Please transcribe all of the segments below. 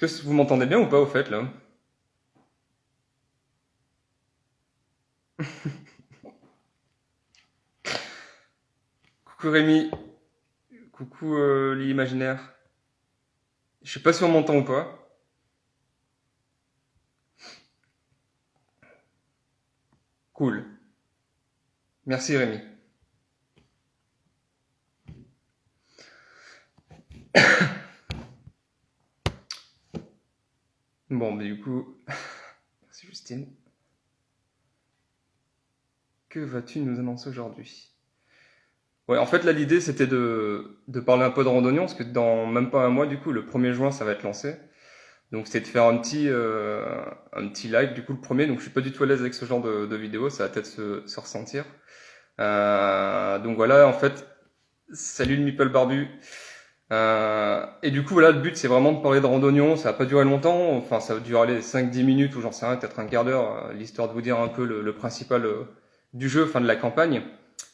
Est-ce que vous m'entendez bien ou pas au fait là? Coucou Rémi, coucou l'imaginaire. Je sais pas si on m'entend ou pas. Cool. Merci Rémi. Bon, bah du coup, merci Justine. Que vas-tu nous annoncer aujourd'hui? Ouais, en fait là l'idée c'était de parler un peu de randonnion, parce que dans même pas un mois du coup, le 1er juin ça va être lancé. Donc c'était de faire un petit live du coup le premier, donc je suis pas du tout à l'aise avec ce genre de vidéo, ça va peut-être se ressentir. Donc voilà, en fait, salut le Meeple Barbu. Et du coup, voilà, le but, c'est vraiment de parler de randonnion. Ça va pas durer longtemps. Enfin, ça va durer les 5-10 minutes ou j'en sais rien, peut-être un quart d'heure, l'histoire de vous dire un peu le principal du jeu, enfin de la campagne.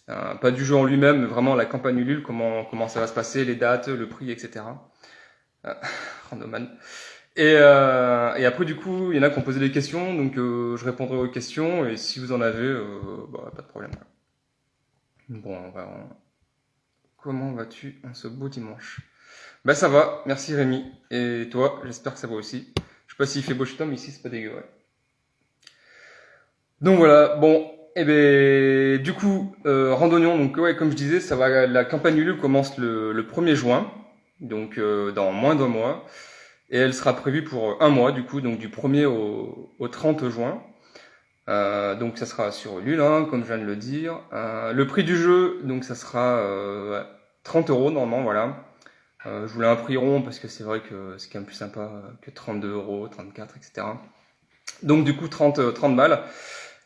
Pas du jeu en lui-même, mais vraiment la campagne Ulule, comment ça va se passer, les dates, le prix, etc. Euh, Randoman. Et après, du coup, il y en a qui ont posé des questions, donc je répondrai aux questions. Et si vous en avez, bah, pas de problème. Bon, comment vas-tu en ce beau dimanche? Bah ça va, merci Rémi. Et toi, j'espère que ça va aussi. Je sais pas s'il fait beau chez toi, mais ici c'est pas dégueu, ouais. Donc voilà, bon, et ben du coup, randonnion, donc ouais, comme je disais, ça va, la campagne Ulule commence le 1er juin, donc dans moins d'un mois, et elle sera prévue pour un mois, du coup, donc du 1er au 30 juin. Donc ça sera sur Ulule, hein, comme je viens de le dire. Le prix du jeu, donc ça sera 30 euros normalement, voilà. Je voulais un prix rond parce que c'est vrai que c'est quand même plus sympa que 32 euros, 34, etc. Donc du coup 30 balles.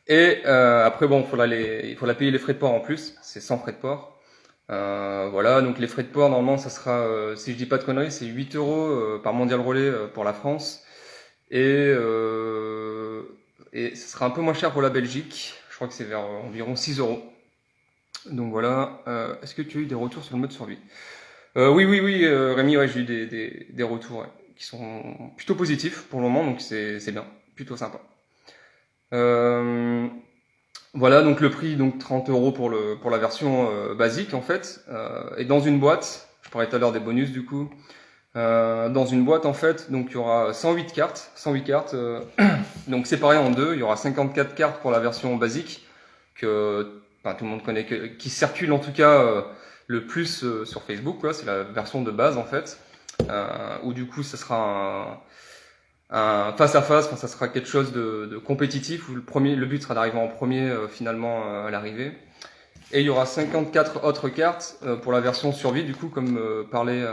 Et après bon, il faudra payer les frais de port en plus, c'est sans frais de port. Voilà, donc les frais de port normalement ça sera, si je dis pas de conneries, c'est 8 euros par mondial relais pour la France. Et ça sera un peu moins cher pour la Belgique, je crois que c'est vers environ 6 euros. Donc voilà, est-ce que tu as eu des retours sur le mode survie? Oui, Rémi, ouais, j'ai eu des retours ouais, qui sont plutôt positifs pour le moment, donc c'est bien, plutôt sympa. Euh, voilà, donc le prix, donc 30 euros pour la version basique en fait, et dans une boîte, je parlais tout à l'heure des bonus du coup, dans une boîte en fait, donc il y aura 108 cartes, donc séparées en deux, il y aura 54 cartes pour la version basique que enfin, tout le monde connaît, qui circule en tout cas le plus sur Facebook, quoi. C'est la version de base en fait, où du coup ça sera un face à face, enfin, ça sera quelque chose de compétitif où le but sera d'arriver en premier finalement à l'arrivée. Et il y aura 54 autres cartes pour la version survie, du coup, comme parlait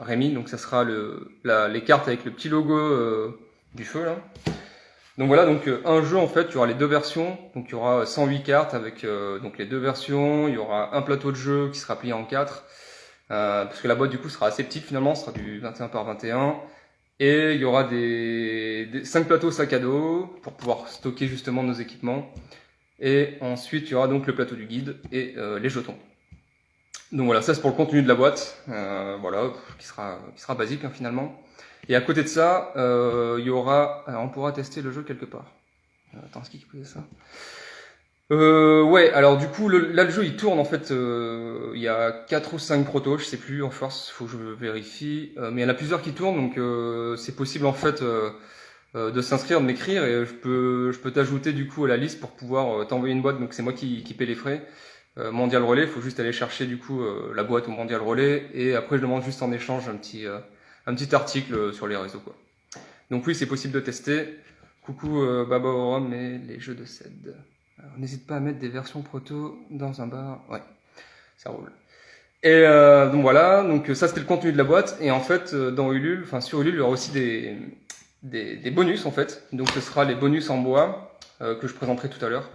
Rémi. Donc ça sera les cartes avec le petit logo du feu là. Donc voilà, donc un jeu en fait, il y aura les deux versions, donc il y aura 108 cartes avec donc les deux versions, il y aura un plateau de jeu qui sera plié en 4, parce que la boîte du coup sera assez petite finalement, ce sera du 21 par 21, et il y aura des 5 plateaux sac à dos pour pouvoir stocker justement nos équipements, et ensuite il y aura donc le plateau du guide et les jetons. Donc voilà, ça c'est pour le contenu de la boîte, voilà, qui sera basique hein, finalement. Et à côté de ça, il y aura, alors on pourra tester le jeu quelque part. Attends, est-ce qu'il faisait ça? Ouais, alors du coup, là le jeu il tourne en fait, il y a 4 ou 5 protos, je sais plus en force, faut que je vérifie, mais il y en a plusieurs qui tournent, donc c'est possible en fait de s'inscrire, de m'écrire, et je peux t'ajouter du coup à la liste pour pouvoir t'envoyer une boîte, donc c'est moi qui paie les frais. Mondial Relais, il faut juste aller chercher du coup la boîte au Mondial Relais, et après je demande juste en échange un petit article sur les réseaux quoi. Donc oui, c'est possible de tester. Coucou Baba Orum et les jeux de CED. Alors n'hésite pas à mettre des versions proto dans un bar. Ouais, ça roule. Et donc voilà, donc ça c'était le contenu de la boîte. Et en fait, dans Ulule, enfin sur Ulule, il y aura aussi des bonus en fait. Donc ce sera les bonus en bois que je présenterai tout à l'heure.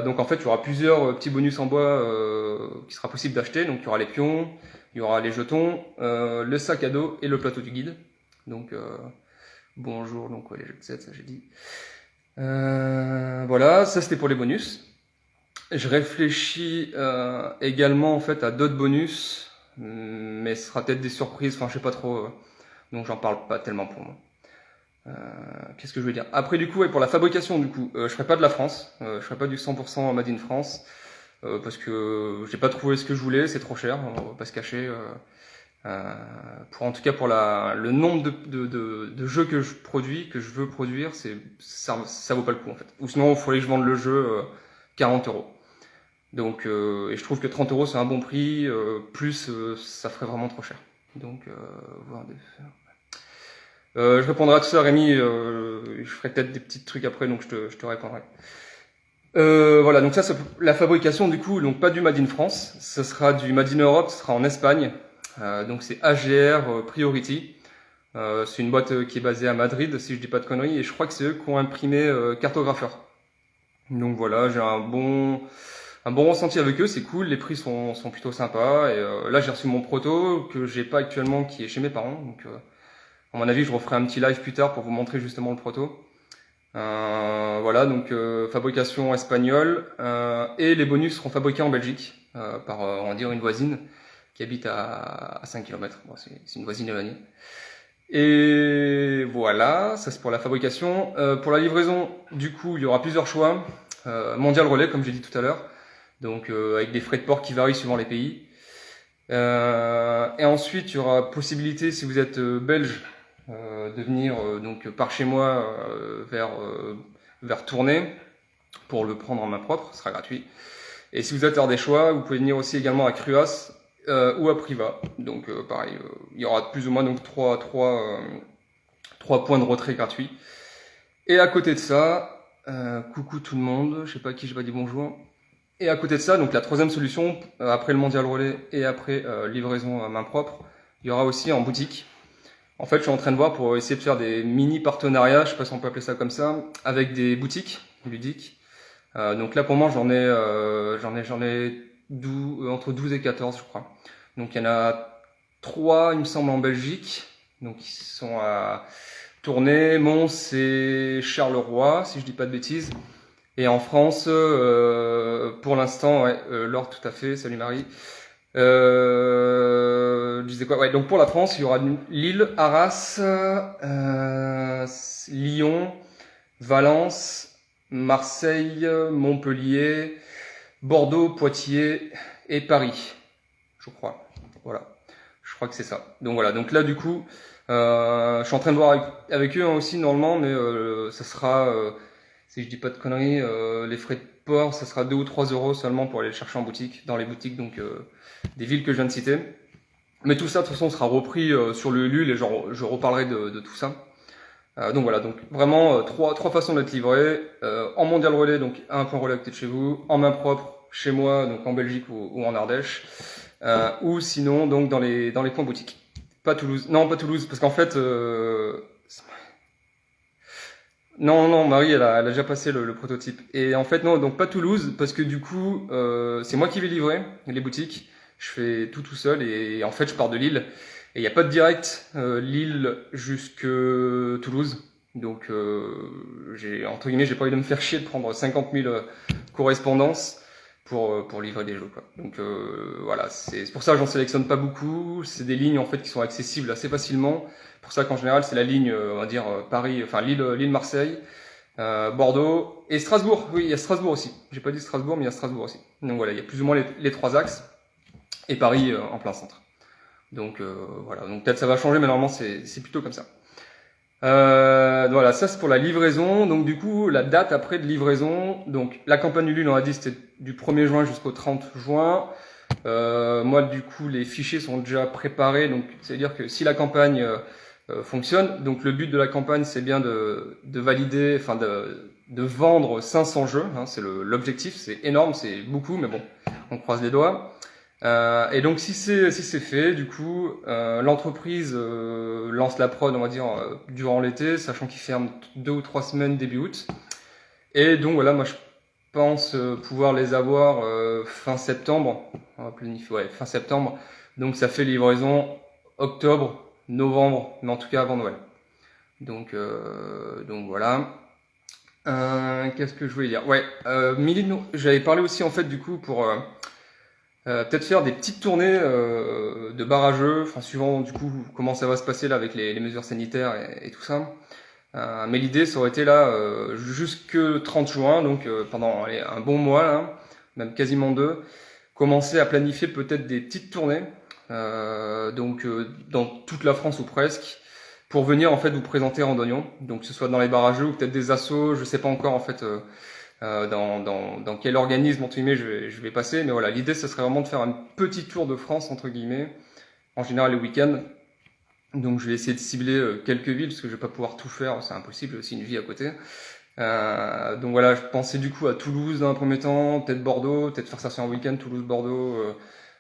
Donc en fait, il y aura plusieurs petits bonus en bois qui sera possible d'acheter. Donc il y aura les pions, il y aura les jetons, le sac à dos et le plateau du guide. Donc bonjour, donc ouais, les jeux de 7, ça j'ai dit. Voilà, ça c'était pour les bonus. Je réfléchis également en fait à d'autres bonus, mais ce sera peut-être des surprises. Enfin, je sais pas trop. donc j'en parle pas tellement pour moi. Qu'est-ce que je veux dire? Après du coup, ouais, pour la fabrication du coup, je ferai pas de la France, je ferai pas du 100% Made in France, parce que j'ai pas trouvé ce que je voulais, c'est trop cher, on va pas se cacher. En tout cas pour le nombre de jeux que je produis, que je veux produire, ça vaut pas le coup en fait. Ou sinon il faudrait que je vende le jeu 40 euros. Donc et je trouve que 30 euros c'est un bon prix, plus ça ferait vraiment trop cher. Donc voir des je répondrai à tout ça, Rémi. Je ferai peut-être des petits trucs après, donc je te répondrai. Voilà, donc ça c'est la fabrication du coup, donc pas du Made in France, ça sera du Made in Europe, ce sera en Espagne. Donc c'est AGR Priority. C'est une boîte qui est basée à Madrid, si je dis pas de conneries, et je crois que c'est eux qui ont imprimé Cartographeur. Donc voilà, j'ai un bon ressenti avec eux, c'est cool, les prix sont plutôt sympas. Et là j'ai reçu mon proto que j'ai pas actuellement, qui est chez mes parents. Donc à mon avis, je referai un petit live plus tard pour vous montrer justement le proto. Voilà, donc fabrication espagnole, et les bonus seront fabriqués en Belgique par, on va dire, une voisine qui habite à 5 km. Bon, c'est une voisine éloignée. Et voilà, ça c'est pour la fabrication. Pour la livraison, du coup, il y aura plusieurs choix. Mondial Relais, comme j'ai dit tout à l'heure, donc avec des frais de port qui varient suivant les pays. Et ensuite, il y aura possibilité, si vous êtes belge, de venir donc par chez moi vers Tournai pour le prendre en main propre, ce sera gratuit. Et si vous êtes des choix, vous pouvez venir aussi également à Cruas ou à Privas. Donc pareil, il y aura plus ou moins donc trois points de retrait gratuits. Et à côté de ça, coucou tout le monde, je sais pas à qui je vais dire bonjour. Et à côté de ça, donc la troisième solution, après le Mondial Relais et après livraison à main propre, il y aura aussi en boutique. En fait, je suis en train de voir pour essayer de faire des mini partenariats, je sais pas si on peut appeler ça comme ça, avec des boutiques ludiques. Donc là, pour moi, j'en ai entre 12 et 14, je crois. Donc il y en a 3, il me semble, en Belgique. Donc ils sont à Tournai, Mons et Charleroi, si je dis pas de bêtises. Et en France, pour l'instant, ouais, Laure, tout à fait, salut Marie. Je disais quoi? Ouais, donc pour la France, il y aura Lille, Arras, Lyon, Valence, Marseille, Montpellier, Bordeaux, Poitiers et Paris, je crois. Voilà, je crois que c'est ça. Donc voilà, donc là du coup, je suis en train de voir avec eux aussi normalement, mais ça sera, si je dis pas de conneries, les frais de port, ça sera 2 ou 3 euros seulement pour aller le chercher en boutique, dans les boutiques donc des villes que je viens de citer. Mais tout ça de toute façon sera repris sur le Ulule et je reparlerai de tout ça. Donc voilà, donc vraiment trois façons d'être livré. En Mondial Relais, donc à un point relais à côté de chez vous, en main propre chez moi, donc en Belgique ou en Ardèche, ou sinon donc dans les points boutiques. Pas Toulouse, non pas Toulouse, parce qu'en fait non, Marie, elle a déjà passé le prototype. Et en fait, non, donc pas Toulouse, parce que du coup, c'est moi qui vais livrer les boutiques. Je fais tout seul et en fait, je pars de Lille. Et il n'y a pas de direct Lille jusque Toulouse. Donc, entre guillemets, j'ai pas envie de me faire chier de prendre 50 000 correspondances pour livrer des jeux, quoi. Donc voilà, c'est pour ça que j'en sélectionne pas beaucoup. C'est des lignes en fait qui sont accessibles assez facilement. Pour ça qu'en général, c'est la ligne, on va dire Paris, enfin Lille-Marseille, Bordeaux et Strasbourg. Oui, il y a Strasbourg aussi. J'ai pas dit Strasbourg, mais il y a Strasbourg aussi. Donc voilà, il y a plus ou moins les 3 axes et Paris en plein centre. Donc voilà, donc peut-être ça va changer, mais normalement c'est plutôt comme ça. Voilà, ça c'est pour la livraison. Donc du coup, la date après de livraison, donc la campagne Ulule, on a dit c'était du 1er juin jusqu'au 30 juin. Moi du coup, les fichiers sont déjà préparés, donc c'est-à-dire que si la campagne fonctionne, donc le but de la campagne c'est bien de valider, enfin de vendre 500 jeux, hein, c'est l'objectif, c'est énorme, c'est beaucoup, mais bon, on croise les doigts. Et donc si c'est fait, du coup, l'entreprise lance la prod, on va dire, durant l'été, sachant qu'il ferme 2 ou 3 semaines début août. Et donc voilà, moi je pense pouvoir les avoir fin septembre. On va planifier, ouais, fin septembre. Donc ça fait livraison octobre, novembre, mais en tout cas avant Noël. Donc voilà. Qu'est-ce que je voulais dire? Ouais, j'avais parlé aussi en fait du coup pour Peut-être faire des petites tournées de barrageux, enfin suivant du coup comment ça va se passer là avec les mesures sanitaires et tout ça. Mais l'idée ça aurait été là jusque 30 juin, donc pendant un bon mois là, même quasiment 2, commencer à planifier peut-être des petites tournées, dans toute la France ou presque, pour venir en fait vous présenter Randonnion, donc que ce soit dans les barrageux ou peut-être des assos, je sais pas encore en fait dans quel organisme entre guillemets je vais passer, mais voilà, l'idée ce serait vraiment de faire un petit tour de France entre guillemets, en général les week-ends. Donc je vais essayer de cibler quelques villes parce que je vais pas pouvoir tout faire, c'est impossible, j'ai aussi une vie à côté. Donc voilà, je pensais du coup à Toulouse dans un premier temps, peut-être Bordeaux, peut-être faire ça sur un week-end, Toulouse-Bordeaux,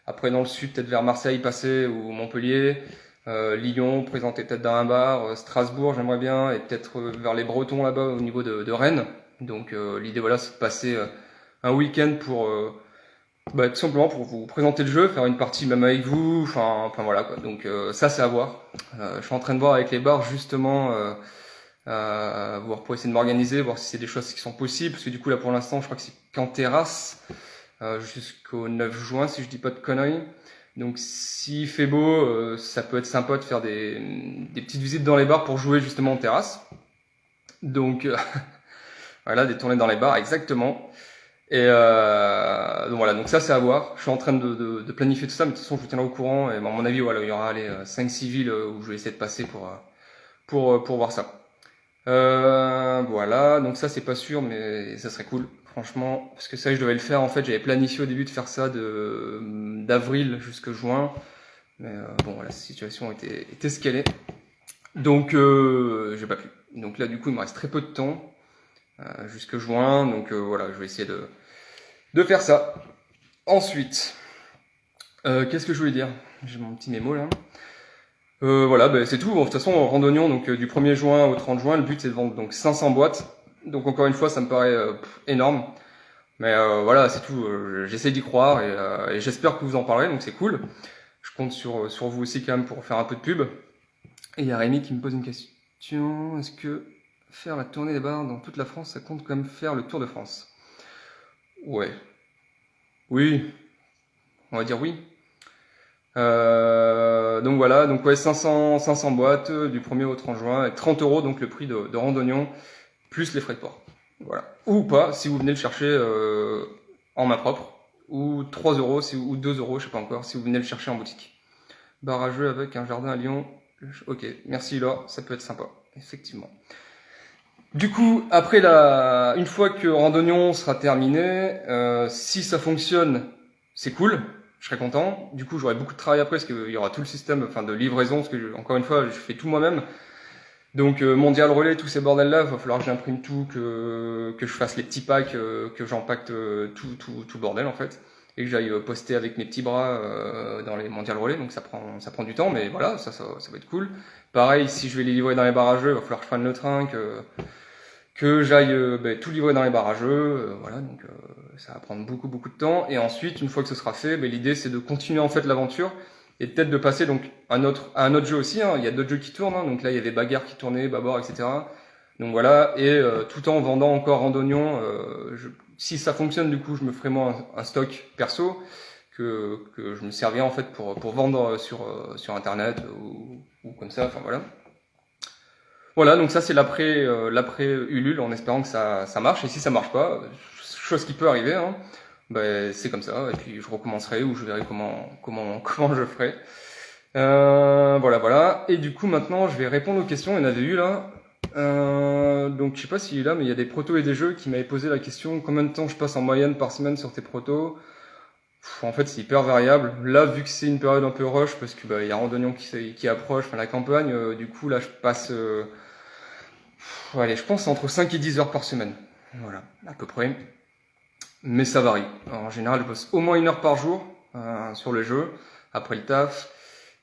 après dans le sud, peut-être vers Marseille passer ou Montpellier, Lyon, présenter peut-être dans un bar, Strasbourg j'aimerais bien, et peut-être vers les Bretons là-bas au niveau de Rennes. Donc l'idée voilà, c'est de passer un week-end pour tout simplement pour vous présenter le jeu, faire une partie même avec vous, enfin voilà quoi. Donc ça c'est à voir. Je suis en train de voir avec les bars justement, voir pour essayer de m'organiser, voir si c'est des choses qui sont possibles, parce que du coup là pour l'instant je crois que c'est qu'en terrasse jusqu'au 9 juin si je dis pas de conneries. Donc s'il fait beau, ça peut être sympa de faire des petites visites dans les bars pour jouer justement en terrasse. Donc voilà, des tournées dans les bars, exactement. Et donc voilà, donc ça c'est à voir. Je suis en train de planifier tout ça, mais de toute façon je vous tiendrai au courant. Et à mon avis, voilà, il y aura les 5-6 villes où je vais essayer de passer pour voir ça. Voilà, donc ça c'est pas sûr, mais ça serait cool, franchement, parce que ça je devais le faire. En fait, j'avais planifié au début de faire ça d'avril jusqu'à juin, mais bon, voilà, la situation était ce qu'elle est. Donc j'ai pas pu. Donc là, du coup, il me reste très peu de temps jusque juin, donc voilà, je vais essayer de faire ça. Ensuite, qu'est-ce que je voulais dire? J'ai mon petit mémo là. Voilà, c'est tout. Bon, de toute façon, Randonnion, donc du 1er juin au 30 juin, le but c'est de vendre donc 500 boîtes. Donc encore une fois, ça me paraît énorme. Mais voilà, c'est tout. J'essaie d'y croire et j'espère que vous en parlerez, donc c'est cool. Je compte sur vous aussi quand même pour faire un peu de pub. Et il y a Rémi qui me pose une question. Est-ce que faire la tournée des bars dans toute la France, ça compte quand même faire le Tour de France? Ouais. Oui, on va dire oui. Donc voilà, donc ouais, 500 boîtes du 1er au 30 juin, et 30 euros donc le prix de Randonnion, plus les frais de port. Voilà. Ou pas, si vous venez le chercher en main propre, ou 3 euros, ou 2 euros, je sais pas encore, si vous venez le chercher en boutique. Barrageux avec un jardin à Lyon. Ok, merci Laure, ça peut être sympa, effectivement. Du coup, après une fois que Randonnion sera terminé, si ça fonctionne, c'est cool, je serai content. Du coup, j'aurai beaucoup de travail après parce qu'il y aura tout le système, enfin, de livraison, parce que encore une fois, je fais tout moi-même. Donc mondial relais, tous ces bordels-là, il va falloir que j'imprime tout, que je fasse les petits packs, que j'empacte tout bordel en fait, et que j'aille poster avec mes petits bras dans les mondial relais. Donc ça prend du temps, mais voilà, ça va être cool. Pareil, si je vais les livrer dans les barrageux, il va falloir que je prenne le train, que j'aille tout livrer dans les barrageux, voilà, donc ça va prendre beaucoup de temps. Et ensuite, une fois que ce sera fait, l'idée c'est de continuer en fait l'aventure et peut-être de passer donc à un autre jeu aussi. Hein. Il y a d'autres jeux qui tournent, hein. Donc là il y avait Bagarre qui tournait, Babor, etc. Donc voilà, et tout en vendant encore Randonnion, si ça fonctionne, du coup je me ferai moi un stock perso que je me servirai en fait pour vendre sur internet ou comme ça, enfin voilà. Voilà, donc ça c'est l'après Ulule, en espérant que ça marche. Et si ça marche pas, chose qui peut arriver, hein, c'est comme ça. Et puis je recommencerai ou je verrai comment je ferai. Voilà. Et du coup maintenant je vais répondre aux questions. Il y en avait eu là. Donc je sais pas s'il est là, mais il y a des protos et des jeux qui m'avaient posé la question combien de temps je passe en moyenne par semaine sur tes protos. En fait, c'est hyper variable. Là, vu que c'est une période un peu rush, parce que il y a Randonnion qui approche, enfin la campagne, du coup là je passe allez, je pense entre 5 et 10 heures par semaine. Voilà, à peu près. Mais ça varie. En général, je bosse au moins 1 heure par jour sur le jeu, après le taf,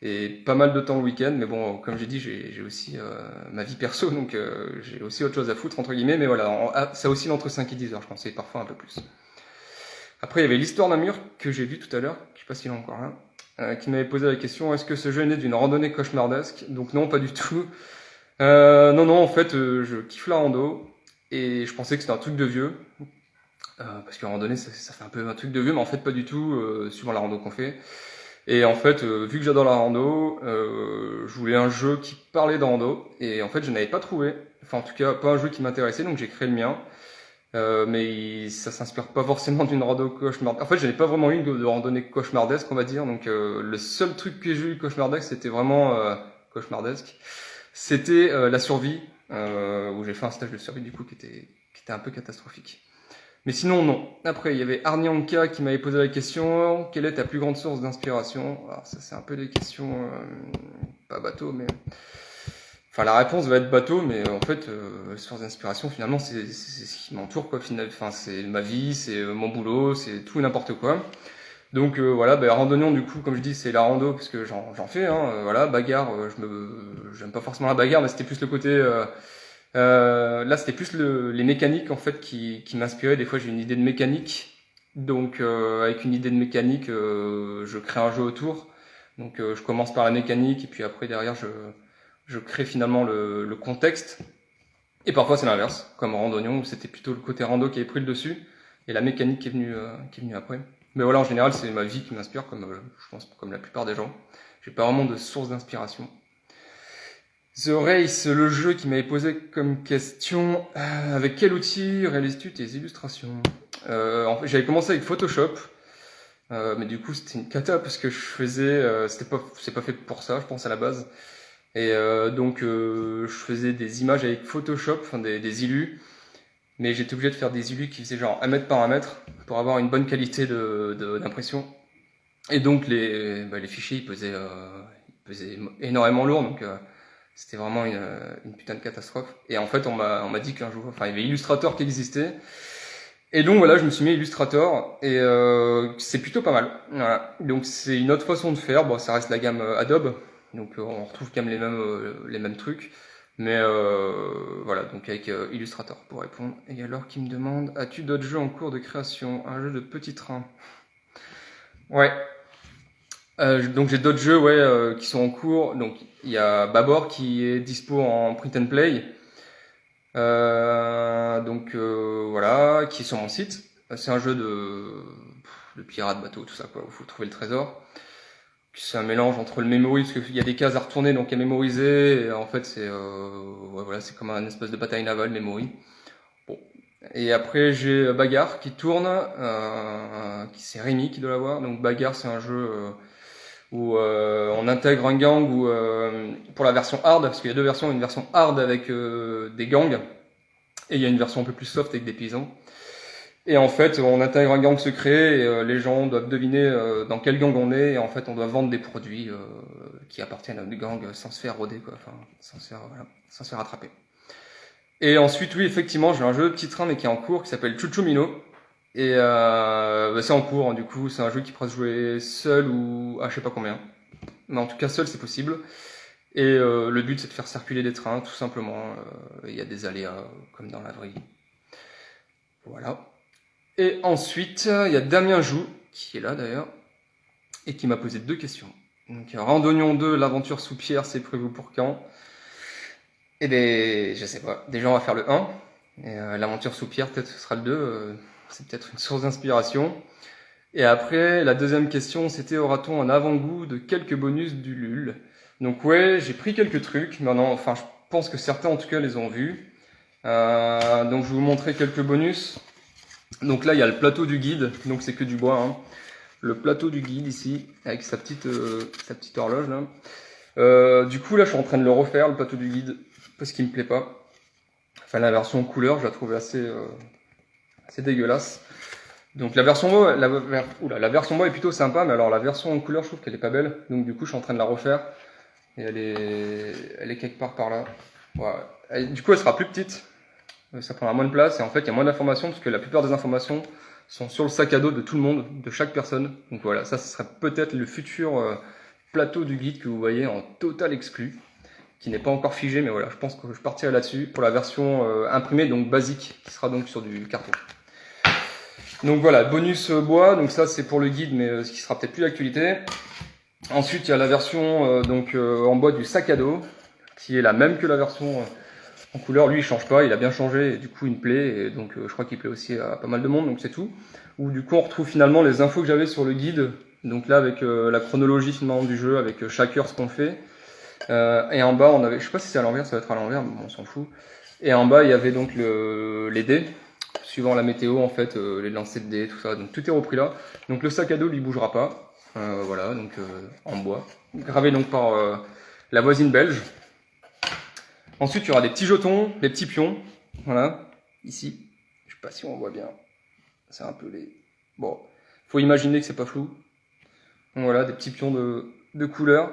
et pas mal de temps le week-end. Mais bon, comme j'ai dit, j'ai aussi ma vie perso, donc j'ai aussi autre chose à foutre, entre guillemets. Mais voilà, ça oscille entre 5 et 10 heures, je pense, et parfois un peu plus. Après, il y avait l'histoire d'un mur que j'ai vu tout à l'heure, je sais pas s'il est encore là, qui m'avait posé la question, est-ce que ce jeu est né d'une randonnée cauchemardesque? Donc non, pas du tout. Non, en fait, je kiffe la rando et je pensais que c'était un truc de vieux. parce que randonnée, ça fait un peu un truc de vieux, mais en fait pas du tout, suivant la rando qu'on fait. Et en fait, vu que j'adore la rando, je voulais un jeu qui parlait de rando, et en fait je n'avais pas trouvé, enfin en tout cas pas un jeu qui m'intéressait, donc j'ai créé le mien. Mais ça s'inspire pas forcément d'une rando cauchemardesque. En fait, j'avais pas vraiment eu de randonnée cauchemardesque, on va dire. Donc, le seul truc que j'ai eu cauchemardesque, c'était vraiment cauchemardesque. C'était la survie, où j'ai fait un stage de survie du coup qui était un peu catastrophique. Mais sinon, non. Après, il y avait Arnianka qui m'avait posé la question, quelle est ta plus grande source d'inspiration? Alors ça, c'est un peu des questions pas bateau, mais enfin, la réponse va être bateau, mais en fait, source d'inspiration, finalement, c'est ce qui m'entoure, quoi. Enfin, c'est ma vie, c'est mon boulot, c'est tout et n'importe quoi. Donc voilà, randonnion, du coup, comme je dis, c'est la rando, parce que j'en fais, hein. Voilà, bagarre, j'aime pas forcément la bagarre, mais c'était plus le côté... là, c'était plus les mécaniques, en fait, qui m'inspiraient. Des fois, j'ai une idée de mécanique, donc avec une idée de mécanique, je crée un jeu autour. Donc je commence par la mécanique, et puis après, derrière, je crée finalement le contexte. Et parfois c'est l'inverse, comme Randonnion, où c'était plutôt le côté rando qui avait pris le dessus, et la mécanique qui est venue après. Mais voilà, en général, c'est ma vie qui m'inspire, comme je pense comme la plupart des gens. J'ai pas vraiment de source d'inspiration. The Race, le jeu qui m'avait posé comme question, avec quel outil réalises-tu tes illustrations? En fait, j'avais commencé avec Photoshop, mais du coup c'était une cata parce que je faisais, c'est pas fait pour ça, je pense à la base. Et donc je faisais des images avec Photoshop, enfin des illus, mais j'étais obligé de faire des illus qui faisaient genre 1 mètre par 1 mètre pour avoir une bonne qualité d'impression. Et donc les fichiers ils pesaient énormément lourd, donc c'était vraiment une putain de catastrophe. Et en fait on m'a dit qu'un jour, enfin il y avait Illustrator qui existait. Et donc voilà, je me suis mis Illustrator et c'est plutôt pas mal. Voilà. Donc c'est une autre façon de faire. Bon, ça reste la gamme Adobe. Donc on retrouve quand même les mêmes trucs, mais voilà, donc avec Illustrator pour répondre. Et alors qui me demande, as-tu d'autres jeux en cours de création? Un jeu de petit train? Ouais. Donc j'ai d'autres jeux qui sont en cours. Donc il y a Babor qui est dispo en print and play. Voilà, qui est sur mon site. C'est un jeu de pirate, bateau, tout ça quoi, où il faut trouver le trésor. C'est un mélange entre le memory, parce qu'il y a des cases à retourner, donc à mémoriser, et en fait c'est voilà, c'est comme un espèce de bataille navale, memory. Bon. Et après j'ai Bagarre qui tourne, c'est Rémi qui doit l'avoir. Donc Bagarre c'est un jeu où on intègre un gang pour la version hard, parce qu'il y a deux versions, une version hard avec des gangs, et il y a une version un peu plus soft avec des paysans. Et en fait, on intègre un gang secret et les gens doivent deviner dans quel gang on est. Et en fait, on doit vendre des produits qui appartiennent à notre gang sans se faire rôder, quoi. Enfin, sans se faire attraper. Et ensuite, oui, effectivement, j'ai un jeu de petit train mais qui est en cours qui s'appelle Chuchumino. Et c'est en cours, hein, du coup, c'est un jeu qui pourra se jouer seul ou à je sais pas combien. Mais en tout cas, seul, c'est possible. Et le but, c'est de faire circuler des trains, tout simplement. Il y a des aléas, comme dans la vraie vie. Voilà. Et ensuite, il y a Damien Joux, qui est là d'ailleurs, et qui m'a posé 2 questions. Donc, Randonnion 2, l'aventure sous pierre, c'est prévu pour quand? Eh ben, je sais pas. Déjà, on va faire le 1. Et l'aventure sous pierre, peut-être ce sera le 2. C'est peut-être une source d'inspiration. Et après, la deuxième question, c'était aura-t-on un avant-goût de quelques bonus du LUL? Donc ouais, j'ai pris quelques trucs. Maintenant, enfin, je pense que certains, en tout cas, les ont vus. Donc, je vais vous montrer quelques bonus. Donc là, il y a le plateau du guide, donc c'est que du bois. Hein. Le plateau du guide ici, avec sa petite horloge là. Du coup, là, je suis en train de le refaire, le plateau du guide, parce qu'il me plaît pas. Enfin, la version couleur, je la trouve assez dégueulasse. Donc la version bois, la version bois est plutôt sympa, mais alors la version en couleur, je trouve qu'elle est pas belle. Donc du coup, je suis en train de la refaire. Et elle est quelque part par là. Voilà. Et, du coup, elle sera plus petite. Ça prendra moins de place et en fait il y a moins d'informations parce que la plupart des informations sont sur le sac à dos de tout le monde, de chaque personne. Donc voilà, ça ce serait peut-être le futur plateau du guide que vous voyez en total exclu, qui n'est pas encore figé, mais voilà, je pense que je partirai là-dessus pour la version imprimée, donc basique, qui sera donc sur du carton. Donc voilà, bonus bois, donc ça c'est pour le guide, mais ce qui sera peut-être plus d'actualité. Ensuite il y a la version en bois du sac à dos, qui est la même que la version en couleur. Lui, il change pas, il a bien changé, et du coup, il me plaît, et donc je crois qu'il plaît aussi à pas mal de monde, donc c'est tout. Où du coup, on retrouve finalement les infos que j'avais sur le guide, donc là, avec la chronologie finalement du jeu, avec chaque heure ce qu'on fait. Et en bas, on avait, je sais pas si c'est à l'envers, ça va être à l'envers, mais bon, on s'en fout. Et en bas, il y avait donc les dés, suivant la météo, en fait, les lancers de dés, tout ça. Donc tout est repris là. Donc le sac à dos, lui, bougera pas. Voilà, donc en bois. Gravé donc par la voisine belge. Ensuite, il y aura des petits jetons, des petits pions. Voilà, ici. Je sais pas si on voit bien. C'est un peu les... Bon, faut imaginer que c'est pas flou. Donc voilà, des petits pions de couleur.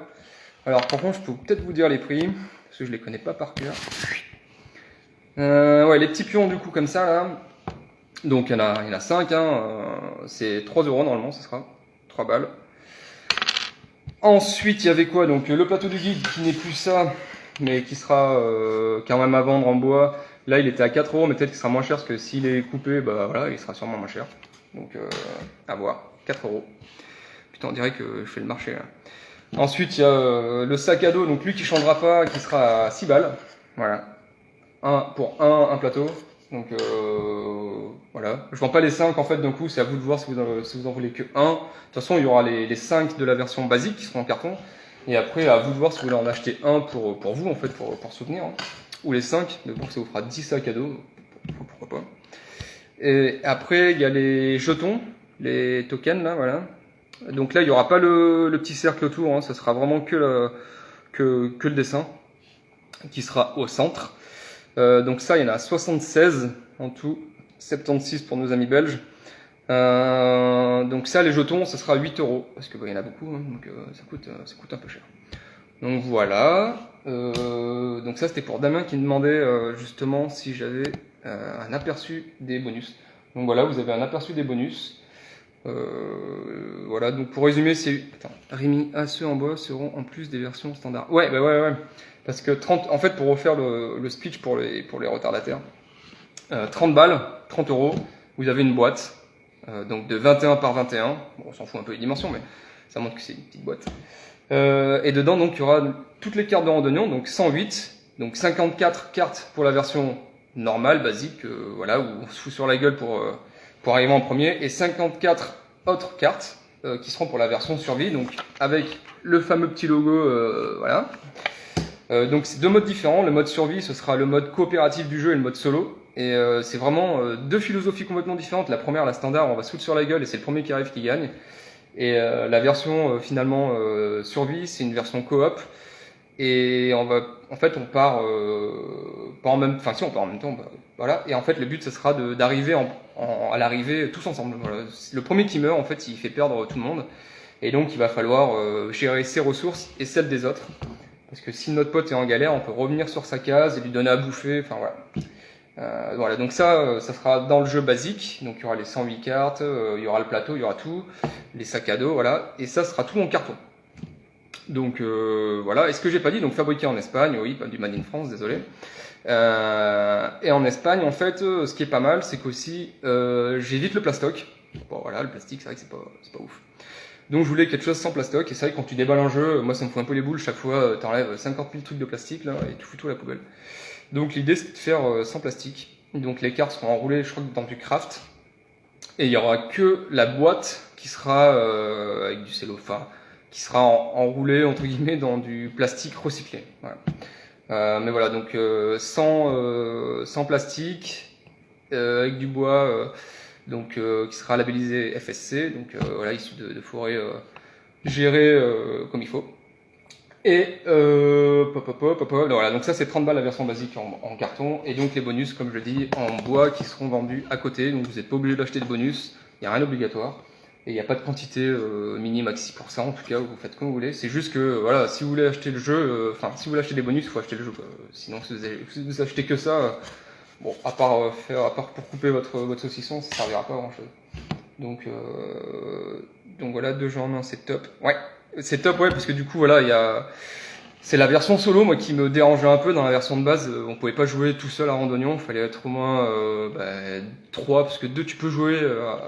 Alors par contre, je peux peut-être vous dire les prix, parce que je les connais pas par cœur. Ouais, les petits pions du coup comme ça là. Donc il y en a 5, hein, c'est 3 € normalement, ce sera 3 balles. Ensuite, il y avait quoi? Donc le plateau du guide qui n'est plus ça, mais qui sera quand même à vendre en bois. Là, il était à 4 €, mais peut-être qu'il sera moins cher, parce que s'il est coupé, bah voilà, il sera sûrement moins cher. Donc à voir, 4 €. Putain, on dirait que je fais le marché là. Ensuite, il y a le sac à dos, donc lui qui ne changera pas, qui sera à 6 balles. Voilà. Pour un plateau. Donc voilà. Je vends pas les 5 en fait d'un coup, c'est à vous de voir si vous en voulez que un. De toute façon, il y aura les 5 de la version basique qui seront en carton. Et après, à vous de voir si vous voulez en acheter un pour vous en fait, pour souvenir. Hein. Ou les 5, mais bon, ça vous fera 10 sacs à dos. Pourquoi pas. Et après, il y a les jetons, les tokens là, voilà. Donc là, il n'y aura pas le petit cercle autour, hein, ça sera vraiment que le dessin qui sera au centre. Donc ça, il y en a 76 en tout, 76 pour nos amis belges. Donc ça, les jetons, ça sera 8 €, parce que bah, il y en a beaucoup, hein, donc ça coûte un peu cher. Donc voilà. Donc ça, c'était pour Damien qui me demandait justement si j'avais un aperçu des bonus. Donc voilà, vous avez un aperçu des bonus. Voilà, donc pour résumer, c'est Rémi, ceux en bois seront en plus des versions standards. Ouais, bah ouais. Parce que 30, en fait, pour refaire le speech pour les retardataires, 30 balles, 30 €, vous avez une boîte, donc de 21 par 21. Bon, on s'en fout un peu les dimensions, mais ça montre que c'est une petite boîte. Et dedans, donc, il y aura toutes les cartes de randonnion, donc 108, donc 54 cartes pour la version normale, basique, voilà, où on se fout sur la gueule pour arriver en premier, et 54 autres cartes qui seront pour la version survie, donc avec le fameux petit logo, voilà. Donc c'est deux modes différents. Le mode survie, ce sera le mode coopératif du jeu et le mode solo. Et c'est vraiment deux philosophies complètement différentes. La première, la standard, on va se foutre sur la gueule et c'est le premier qui arrive qui gagne. Et la version finalement survie, c'est une version coop. Et on part pas en même, enfin si on part en même temps, bah, voilà. Et en fait, le but, ce sera d'arriver à l'arrivée tous ensemble. Voilà. Le premier qui meurt, en fait, il fait perdre tout le monde. Et donc, il va falloir gérer ses ressources et celles des autres. Parce que si notre pote est en galère, on peut revenir sur sa case et lui donner à bouffer. Enfin voilà. Voilà. Donc ça sera dans le jeu basique. Donc il y aura les 108 cartes, il y aura le plateau, il y aura tout, les sacs à dos, voilà. Et ça sera tout en carton. Donc voilà. Et ce que j'ai pas dit, donc fabriqué en Espagne, oui, pas du Made in France, désolé. Et en Espagne, en fait, ce qui est pas mal, c'est qu'aussi j'évite le plastoc. Bon voilà, le plastique, c'est vrai que c'est pas ouf. Donc je voulais quelque chose sans plastoc, et c'est vrai que quand tu déballes un jeu, moi ça me fout un peu les boules, chaque fois t'enlèves 50 000 trucs de plastique là, et tu fous tout à la poubelle. Donc l'idée c'est de faire sans plastique, donc les cartes seront enroulées je crois dans du craft, et il y aura que la boîte qui sera avec du cellophane, qui sera enroulée entre guillemets dans du plastique recyclé. Voilà. Mais voilà, donc sans plastique, avec du bois... donc qui sera labellisé FSC, donc voilà, issu de forêts gérées comme il faut. Et voilà, donc ça c'est 30 balles la version basique en carton, et donc les bonus, comme je dis, en bois qui seront vendus à côté, donc vous n'êtes pas obligé d'acheter de bonus, il n'y a rien d'obligatoire, et il n'y a pas de quantité mini-maxi pour ça, en tout cas, vous faites comme vous voulez, c'est juste que, voilà, si vous voulez acheter le jeu, enfin, si vous voulez acheter des bonus, il faut acheter le jeu, quoi. Sinon si vous achetez que ça... Bon, à part pour couper votre saucisson, ça servira pas à grand chose. Donc voilà, 2 jeux en 1, c'est top. Ouais, c'est top, ouais, parce que du coup, voilà, c'est la version solo, moi, qui me dérangeait un peu dans la version de base. On pouvait pas jouer tout seul à Randonnion, il fallait être au moins 3, parce que 2, tu peux jouer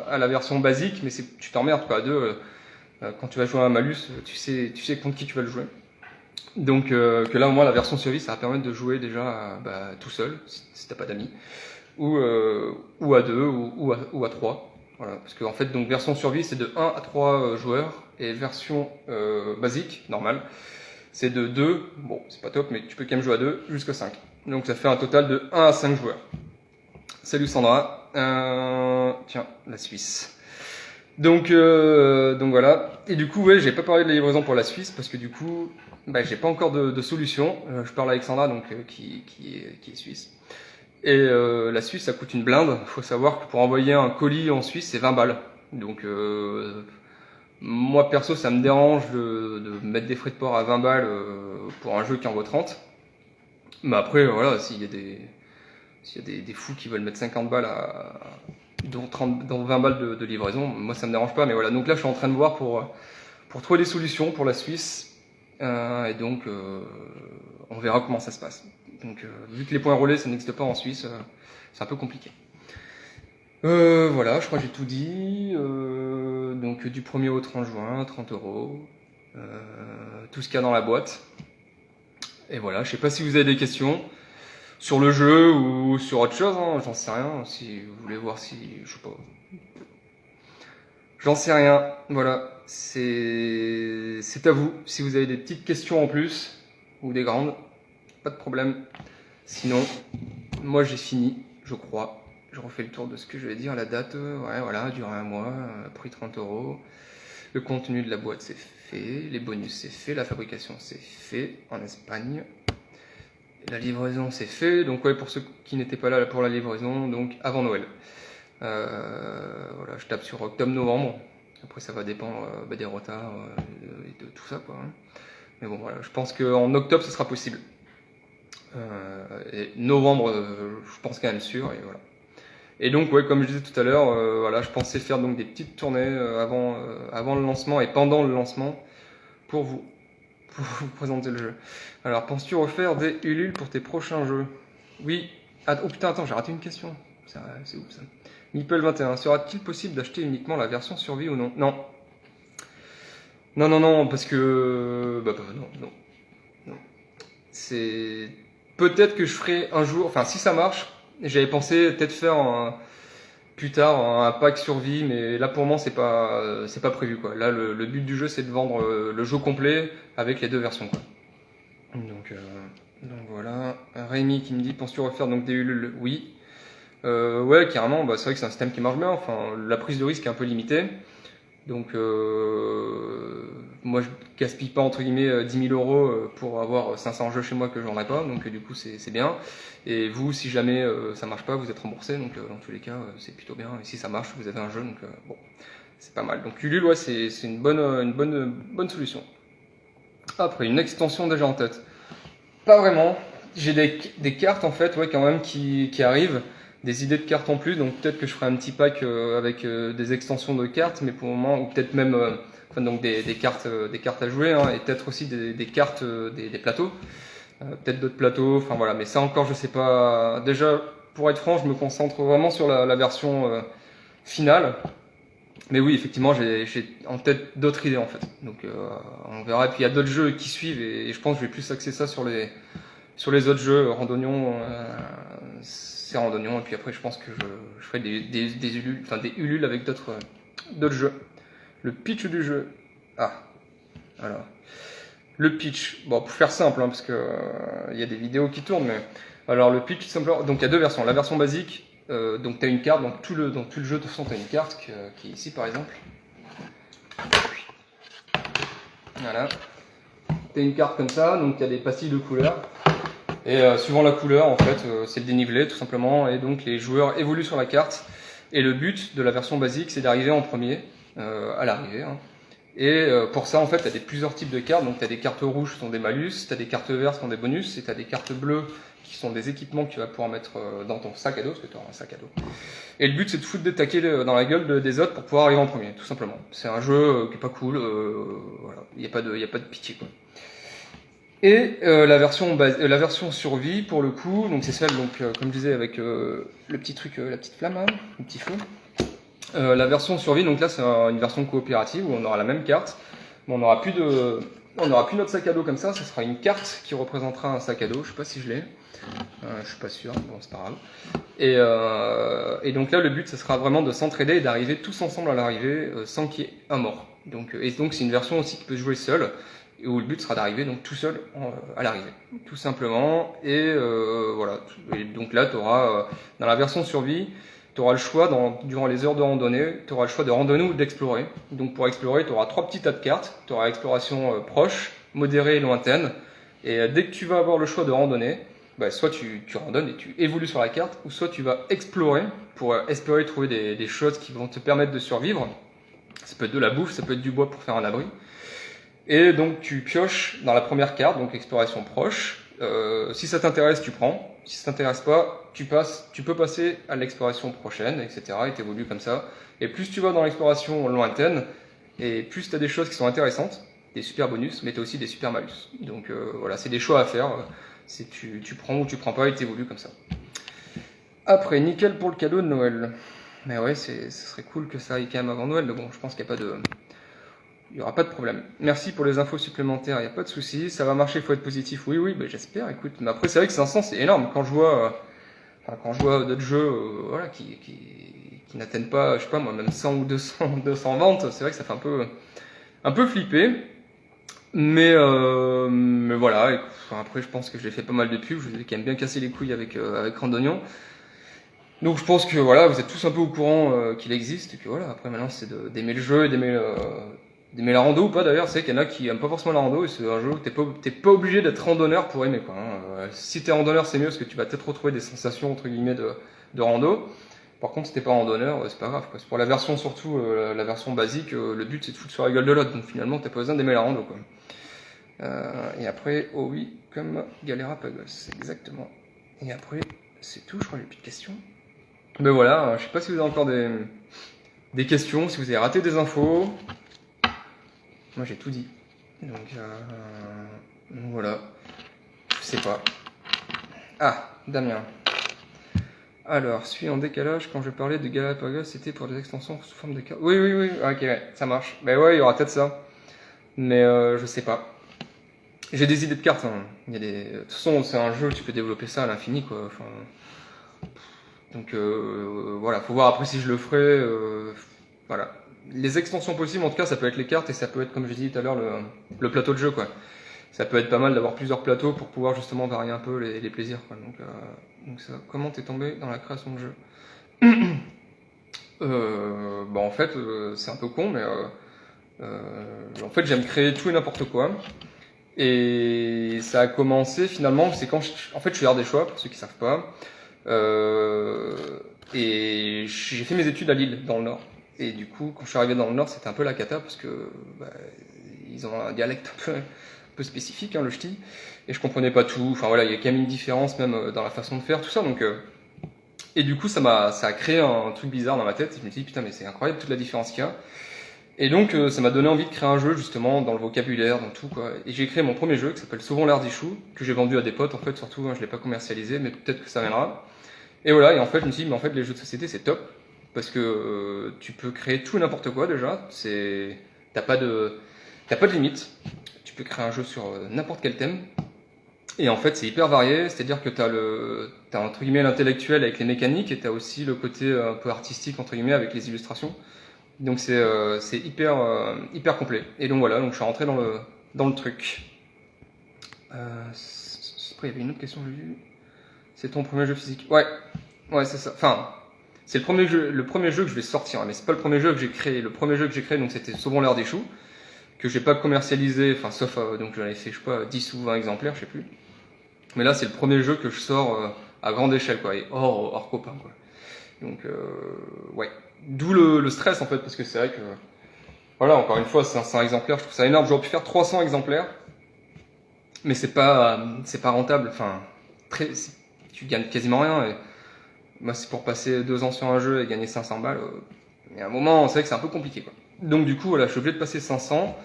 à la version basique, mais tu t'emmerdes, quoi. À 2, quand tu vas jouer à un malus, tu sais contre qui tu vas le jouer. Donc que là au moins la version survie ça va permettre de jouer déjà tout seul si t'as pas d'amis ou à deux ou à trois. Voilà, parce que en fait donc version survie c'est de 1 à 3 joueurs et version basique normale c'est de 2, bon c'est pas top mais tu peux quand même jouer à 2 jusqu'à 5. Donc ça fait un total de 1 à 5 joueurs. Salut Sandra, tiens la Suisse. Donc voilà. Et du coup, ouais, j'ai pas parlé de la livraison pour la Suisse parce que du coup, j'ai pas encore de solution. Je parle avec Sandra, donc qui est suisse. Et la Suisse, ça coûte une blinde. Faut savoir que pour envoyer un colis en Suisse, c'est 20 balles. Donc moi perso, ça me dérange de mettre des frais de port à 20 balles pour un jeu qui en vaut 30. Mais après, voilà, s'il y a des fous qui veulent mettre 50 balles dont 20 balles de livraison, moi ça me dérange pas, mais voilà, donc là je suis en train de voir pour trouver des solutions pour la Suisse, et donc on verra comment ça se passe. Donc vu que les points relais ça n'existe pas en Suisse, c'est un peu compliqué. Voilà, je crois que j'ai tout dit, donc du 1er au 30 juin, 30 €, tout ce qu'il y a dans la boîte, et voilà, je sais pas si vous avez des questions sur le jeu ou sur autre chose, hein, j'en sais rien, si vous voulez voir si... je sais pas. J'en sais rien, voilà, c'est à vous. Si vous avez des petites questions en plus, ou des grandes, pas de problème. Sinon, moi j'ai fini, je crois. Je refais le tour de ce que je vais dire, la date, ouais voilà, durant un mois, prix 30 €. Le contenu de la boîte c'est fait, les bonus c'est fait, la fabrication c'est fait en Espagne. La livraison c'est fait, donc ouais, pour ceux qui n'étaient pas là pour la livraison, donc avant Noël. Voilà, je tape sur octobre-novembre. Après ça va dépendre des retards et de tout ça quoi. Hein. Mais bon voilà, je pense qu'en octobre ce sera possible. Et novembre, je pense quand même sûr et voilà. Et donc ouais, comme je disais tout à l'heure, voilà, je pensais faire donc des petites tournées avant le lancement et pendant le lancement pour vous présenter le jeu. Alors, penses-tu refaire des Ulule pour tes prochains jeux? Oui. Oh putain, attends, j'ai raté une question. C'est ouf ça. Meeple21, sera-t-il possible d'acheter uniquement la version survie ou non? Non. Non, parce que... non. C'est... Peut-être que je ferai un jour... Enfin, si ça marche, j'avais pensé peut-être faire plus tard un pack survie, mais là pour moi c'est pas prévu quoi. Là le but du jeu c'est de vendre le jeu complet avec les deux versions quoi. Donc voilà. Rémi qui me dit penses-tu refaire donc des Ulule? Oui. Ouais carrément, c'est vrai que c'est un système qui marche bien, enfin la prise de risque est un peu limitée. Donc moi je gaspille pas entre guillemets 10 000 € pour avoir 500 jeux chez moi que j'en ai pas, donc du coup c'est bien. Et vous si jamais ça marche pas vous êtes remboursé, donc dans tous les cas c'est plutôt bien. Et si ça marche vous avez un jeu, donc bon c'est pas mal. Donc Ulule ouais c'est une bonne solution. Après une extension déjà en tête. Pas vraiment. J'ai des cartes en fait ouais quand même qui arrivent. Des idées de cartes en plus, donc peut-être que je ferai un petit pack avec des extensions de cartes, mais pour le moment, ou peut-être même donc des cartes à jouer, hein, et peut-être aussi des cartes, des plateaux, peut-être d'autres plateaux, enfin voilà, mais ça encore je sais pas. Déjà, pour être franc, je me concentre vraiment sur la version finale, mais oui, effectivement, j'ai en tête d'autres idées en fait, donc on verra. Et puis il y a d'autres jeux qui suivent, et je pense que je vais plus axer ça sur les autres jeux, Randonnion. C'est Randonnion, et puis après je pense que je ferai des Ulule avec d'autres jeux. Le pitch du jeu. Ah, alors. Le pitch, bon pour faire simple, hein, parce que y a des vidéos qui tournent, mais alors le pitch simplement, donc il y a deux versions. La version basique, donc tu as une carte, donc tout le jeu de toute façon tu as une carte qui est ici par exemple. Voilà. Tu as une carte comme ça, donc il y a des pastilles de couleurs. Et suivant la couleur, en fait, c'est le dénivelé tout simplement, et donc les joueurs évoluent sur la carte. Et le but de la version basique, c'est d'arriver en premier à l'arrivée. Hein. Et pour ça, en fait, tu as plusieurs types de cartes. Donc, tu as des cartes rouges qui sont des malus, tu as des cartes vertes qui sont des bonus, et tu as des cartes bleues qui sont des équipements que tu vas pouvoir mettre dans ton sac à dos, parce que tu auras un sac à dos. Et le but, c'est de foutre des taquets dans la gueule des autres pour pouvoir arriver en premier, tout simplement. C'est un jeu qui est pas cool, voilà. Il n'y a pas de pitié, quoi. Et la version survie pour le coup, donc c'est celle donc comme je disais avec le petit truc, la petite flamme, hein, le petit feu. La version survie, donc là c'est une version coopérative où on aura la même carte, mais on n'aura plus on n'aura plus notre sac à dos comme ça, ce sera une carte qui représentera un sac à dos, je sais pas si je l'ai, je suis pas sûr, bon c'est pas grave. Et donc là le but ce sera vraiment de s'entraider et d'arriver tous ensemble à l'arrivée sans qu'il y ait un mort. Et donc c'est une version aussi qui peut se jouer seule, où le but sera d'arriver donc tout seul à l'arrivée, tout simplement. Et voilà, et donc là tu auras, dans la version survie, tu auras le choix, durant les heures de randonnée, tu auras le choix de randonner ou d'explorer. Donc pour explorer, tu auras 3 petits tas de cartes. Tu auras exploration proche, modérée et lointaine. Et dès que tu vas avoir le choix de randonner, bah, soit tu randonnes et tu évolues sur la carte, ou soit tu vas explorer pour espérer trouver des choses qui vont te permettre de survivre. Ça peut être de la bouffe, ça peut être du bois pour faire un abri. Et donc tu pioches dans la première carte, donc exploration proche. Si ça t'intéresse, tu prends. Si ça t'intéresse pas, tu peux passer à l'exploration prochaine, etc. Et t'évolues comme ça. Et plus tu vas dans l'exploration lointaine, et plus tu as des choses qui sont intéressantes, des super bonus, mais tu as aussi des super malus. Donc voilà, c'est des choix à faire. C'est tu prends ou tu prends pas et t'évolues comme ça. Après, nickel pour le cadeau de Noël. Mais ouais, ce serait cool que ça aille quand même avant Noël, mais bon, je pense qu'il n'y a pas de... Il n'y aura pas de problème. Merci pour les infos supplémentaires, il n'y a pas de souci. Ça va marcher, il faut être positif. Oui, ben j'espère, écoute. Mais après, c'est vrai que 500, c'est énorme. Quand je vois d'autres jeux voilà, qui n'atteignent pas, je sais pas moi, même 100 ou 200 ventes, c'est vrai que ça fait un peu flipper. Mais voilà, écoute, après, je pense que j'ai fait pas mal de pubs. Je vous ai quand même bien cassé les couilles avec Randonnion. Donc je pense que voilà, vous êtes tous un peu au courant qu'il existe. Et que voilà, après maintenant, c'est d'aimer le jeu et d'aimer la rando ou pas d'ailleurs, c'est qu'il y en a qui aiment pas forcément la rando et c'est un jeu où t'es pas obligé d'être randonneur pour aimer quoi. Si t'es randonneur c'est mieux parce que tu vas peut-être retrouver des sensations entre guillemets de rando. Par contre si t'es pas randonneur c'est pas grave quoi. C'est pour la version surtout la version basique, le but c'est de foutre sur la gueule de l'autre donc finalement t'as pas besoin d'aimer la rando quoi. Et après oh oui comme Galera Pagos exactement. Et après c'est tout, je crois que j'ai plus de questions. Mais voilà, je sais pas si vous avez encore des questions, si vous avez raté des infos. Moi j'ai tout dit. Donc voilà. Je sais pas. Ah, Damien. Alors, suis en décalage, quand je parlais de Galapagos, c'était pour des extensions sous forme de cartes. Oui, ok, ouais, ça marche. Ben ouais, il y aura peut-être ça. Mais je sais pas. J'ai des idées de cartes. Hein. Il y a des... De toute façon, c'est un jeu, tu peux développer ça à l'infini, quoi. Enfin... Donc voilà, faut voir après si je le ferai. Voilà. Les extensions possibles, en tout cas, ça peut être les cartes et ça peut être, comme je disais tout à l'heure, le plateau de jeu, quoi. Ça peut être pas mal d'avoir plusieurs plateaux pour pouvoir justement varier un peu les plaisirs, quoi. Donc ça, comment t'es tombé dans la création de jeu? Bah en fait, c'est un peu con, mais en fait, j'aime créer tout et n'importe quoi. Et ça a commencé finalement, c'est quand en fait, je suis des choix, pour ceux qui savent pas. Et j'ai fait mes études à Lille, dans le Nord. Et du coup, quand je suis arrivé dans le Nord, c'était un peu la cata parce que ils ont un dialecte un peu spécifique, hein, le ch'ti. Et je comprenais pas tout. Enfin voilà, il y a quand même une différence même dans la façon de faire, tout ça. Donc, et du coup, ça a créé un truc bizarre dans ma tête. Je me suis dit putain, mais c'est incroyable toute la différence qu'il y a. Et donc, ça m'a donné envie de créer un jeu justement dans le vocabulaire, dans tout quoi. Et j'ai créé mon premier jeu qui s'appelle Sauvons l'air d'Ichou, que j'ai vendu à des potes en fait surtout. Hein, je l'ai pas commercialisé, mais peut-être que ça viendra. Et voilà. Et en fait, je me suis dit mais en fait les jeux de société c'est top parce que tu peux créer tout et n'importe quoi déjà. T'as pas de limite. Tu peux créer un jeu sur n'importe quel thème. Et en fait, c'est hyper varié, c'est-à-dire que t'as entre guillemets l'intellectuel avec les mécaniques et t'as aussi le côté un peu artistique entre guillemets avec les illustrations. Donc c'est hyper complet. Et donc voilà, donc je suis rentré dans le truc. Après, il y avait une autre question que j'ai vue. C'est ton premier jeu physique? Ouais, c'est ça. Enfin, c'est le premier jeu que je vais sortir, mais c'est pas le premier jeu que j'ai créé. Le premier jeu que j'ai créé, donc c'était Sauvons l'air des choux, que j'ai pas commercialisé, enfin sauf donc j'en ai fait je sais pas 10 ou 20 exemplaires, je sais plus. Mais là, c'est le premier jeu que je sors à grande échelle, quoi, et hors copain, quoi. Donc ouais. D'où le stress en fait, parce que c'est vrai que voilà, encore une fois, 500 exemplaires, je trouve ça énorme. J'aurais pu faire 300 exemplaires, mais c'est pas rentable. Enfin, tu gagnes quasiment rien. Et moi, c'est pour passer 2 ans sur un jeu et gagner 500 balles. Et à un moment, c'est vrai que c'est un peu compliqué, quoi. Donc du coup, voilà, je suis obligé de passer 500.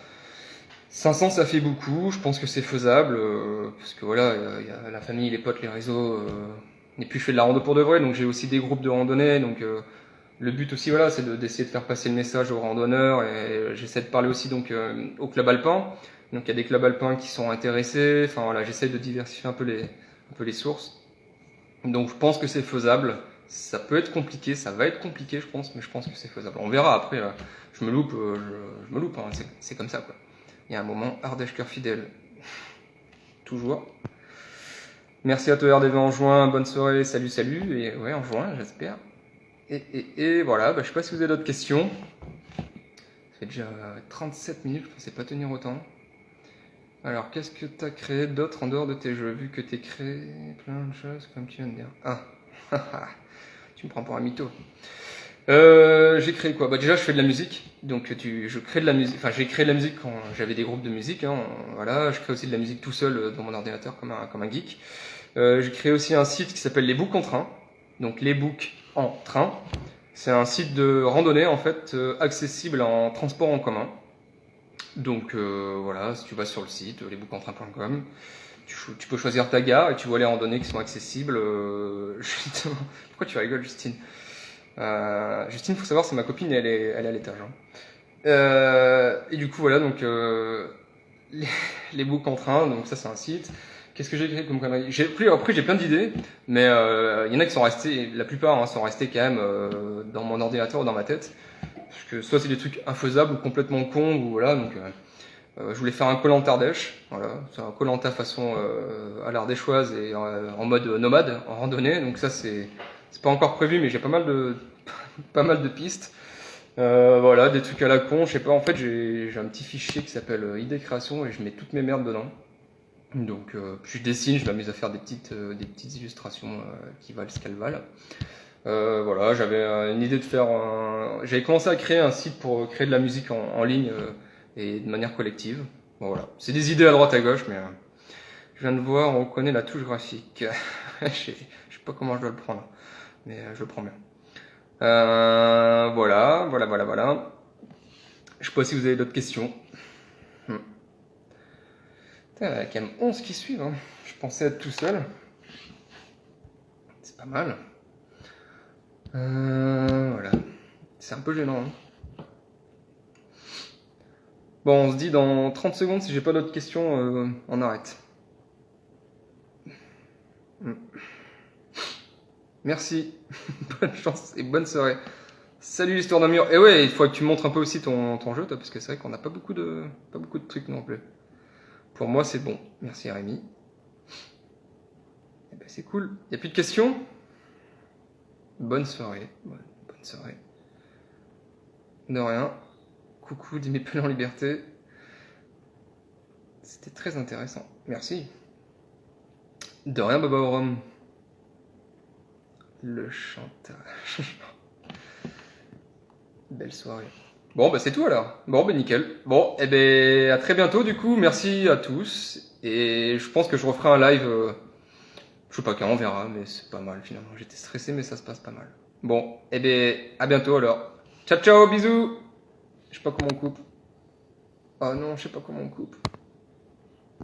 500, ça fait beaucoup. Je pense que c'est faisable parce que voilà, il y a la famille, les potes, les réseaux. Et puis je fais de la rando pour de vrai, donc j'ai aussi des groupes de randonnée, donc le but aussi voilà, c'est d'essayer de faire passer le message aux randonneurs et j'essaie de parler aussi donc au club alpin. Donc il y a des clubs alpins qui sont intéressés. Enfin voilà, j'essaie de diversifier un peu les sources. Donc je pense que c'est faisable. Ça peut être compliqué, ça va être compliqué je pense, mais je pense que c'est faisable. On verra après, je me loupe, je me loupe, hein. C'est comme ça quoi. Il y a un moment, Ardèche cœur fidèle. Toujours. Merci à toi RDV en juin, bonne soirée, salut, et ouais en juin j'espère. Et voilà, je sais pas si vous avez d'autres questions. Ça fait déjà 37 minutes, je pensais pas tenir autant. Alors, qu'est-ce que tu as créé d'autre en dehors de tes jeux, vu que tu as créé plein de choses, comme tu viens de dire. Ah, tu me prends pour un mytho. J'ai créé quoi? Déjà, je fais de la musique, donc je crée de la musique. Enfin, j'ai créé de la musique quand j'avais des groupes de musique. Hein, voilà, je crée aussi de la musique tout seul dans mon ordinateur comme un geek. J'ai créé aussi un site qui s'appelle Les Books en train. Donc, Les Books en train. C'est un site de randonnée en fait, accessible en transport en commun. Donc voilà, si tu vas sur le site lesbooksentrain.com, tu peux choisir ta gare et tu vois les randonnées qui sont accessibles. Justement. Pourquoi tu rigoles, Justine? Justine, faut savoir, c'est ma copine et elle est à l'étage. Hein. Et du coup, voilà, donc les books en train, donc ça c'est un site. Qu'est-ce que j'ai écrit comme connerie? Après j'ai plein d'idées, mais il y en a qui sont restés, la plupart sont restés quand même dans mon ordinateur ou dans ma tête. Parce que soit c'est des trucs infaisables ou complètement cons, ou voilà, donc je voulais faire un Koh-Lanta Ardèche, voilà, c'est un Koh-Lanta façon à l'ardéchoise et en mode nomade, en randonnée, donc ça c'est pas encore prévu, mais j'ai pas mal de pistes. Voilà, des trucs à la con, je sais pas, en fait j'ai un petit fichier qui s'appelle idée création et je mets toutes mes merdes dedans. Donc je dessine, je m'amuse à faire des petites illustrations qui valent ce qu'elles valent. Voilà, j'avais une idée de faire j'avais commencé à créer un site pour créer de la musique en ligne et de manière collective. Bon, voilà, c'est des idées à droite à gauche, mais je viens de voir, on connaît la touche graphique. Je sais pas comment je dois le prendre, mais je le prends bien. Voilà. Je sais pas si vous avez d'autres questions. Putain, il y a quand même 11 qui suivent. Hein. Je pensais être tout seul. C'est pas mal. Voilà. C'est un peu gênant. Hein. Bon, on se dit dans 30 secondes, si j'ai pas d'autres questions, on arrête. Merci. Bonne chance et bonne soirée. Salut l'histoire d'un mur. Et ouais, il faut que tu montres un peu aussi ton jeu, toi, parce que c'est vrai qu'on n'a pas beaucoup de trucs non plus. Pour moi, c'est bon. Merci Rémi. Eh ben, c'est cool. Y a plus de questions? Bonne soirée. Bonne soirée. De rien. Coucou, Dimi Pelé en liberté. C'était très intéressant. Merci. De rien, Baba Orom. Le chantage. Belle soirée. Bon, bah c'est tout alors. Bon, bah nickel. Bon, et ben à très bientôt du coup. Merci à tous. Et je pense que je referai un live. Je sais pas quand, on verra, mais c'est pas mal finalement. J'étais stressé, mais ça se passe pas mal. Bon, et ben à bientôt alors. Ciao, ciao, bisous. Je sais pas comment on coupe. Oh non, je sais pas comment on coupe.